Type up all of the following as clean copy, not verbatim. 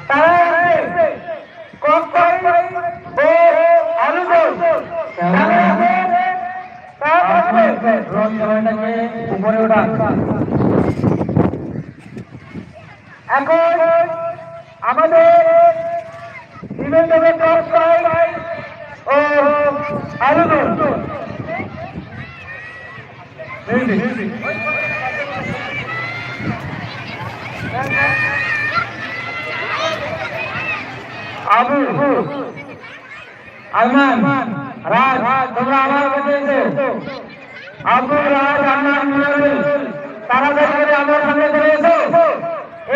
তারা কক্কই ও আলুদল উপরে ওঠা। এখন আমাদের ইভেন্ট হবে কক্কই ও আলুদল। আবু আরমান রাজ তোমরা আমার কাছে এসো। আবু রাজ আরমান মুনাফিল তাড়াতাড়ি করে আমার সামনে চলে এসো।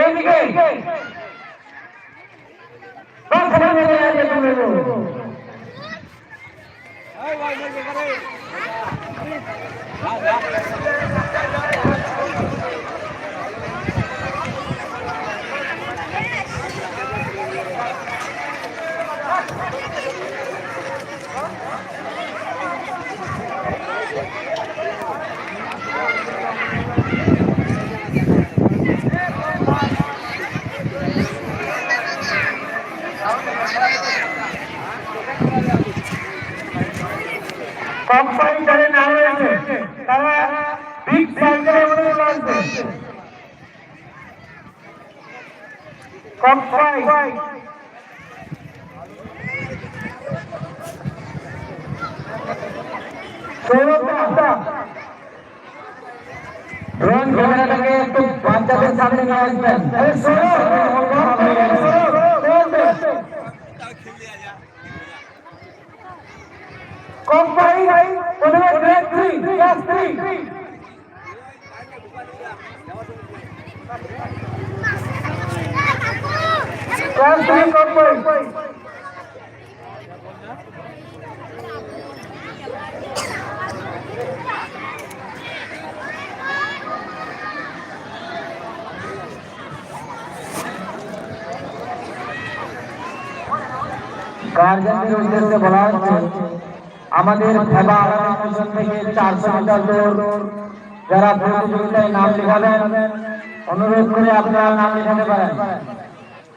এইদিকে কক্কই যারা নাম রয়েছে তারা বিগ সার্কেলের মধ্যে লাগবে। কক্কই ড্রোন ক্যামেরাটাকে একটু বাচ্চাদের সামনে নিয়ে আসবেন। কক্কই প্রথমে গ্রেড 3 ক্লাস 3 ক্লাস 3 কক্কই গার্জেনদের উদ্দেশ্যে বলা হচ্ছে আমাদের খেলা আগামী মৌসুম থেকে 400 মিটার দৌড় যারা প্রতিযোগিতায় নাম লেখাবেন অনুরোধ করে আপনারা নাম লেখাতে পারেন।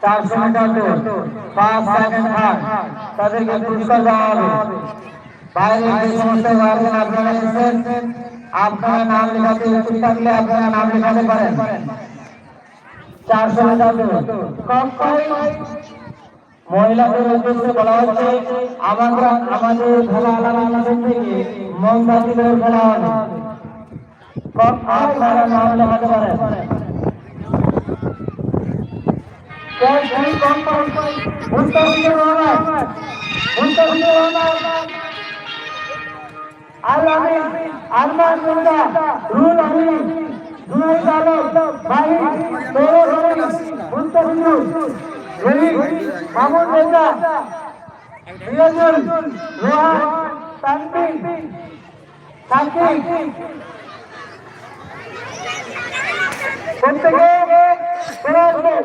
400 মিটার দৌড় 5 সেকেন্ড হার তাদেরকে পুরস্কার দেওয়া হবে। বাইরে যে সমস্ত গার্জেন আপনারা এসেছেন আপনারা নাম লেখাতে ইচ্ছুক থাকলে আপনারা নাম লেখাতে পারেন। 400 মিটার দৌড় কক্কই মহিলাদের উদ্দেশ্যে বলা হচ্ছে আমাদের খেলা আগামী মাসের থেকে মোমবাতি দৌড় খেলা হবে। আপনারা নাম লেখাতে পারেন। আরমান মুন্না রুল আমি দুই চালক ভাই মামুন রেজা রিয়াজুল রোহান তানভীর সাকিব প্রত্যেকে চলে আসবেন।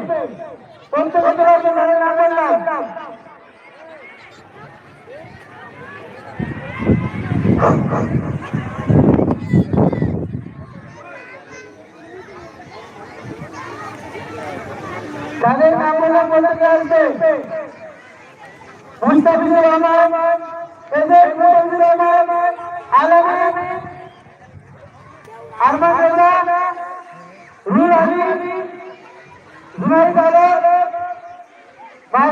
প্রত্যেকে চলে আসবেন। নাম বললাম তাদের নাম বললাম প্রত্যেকে আসবে। মুস্তাফিজুর রহমান এদের মুস্তাফিজুর রহমান আলামিন আরমান রেজা রুল আলী জুনাইদ আলম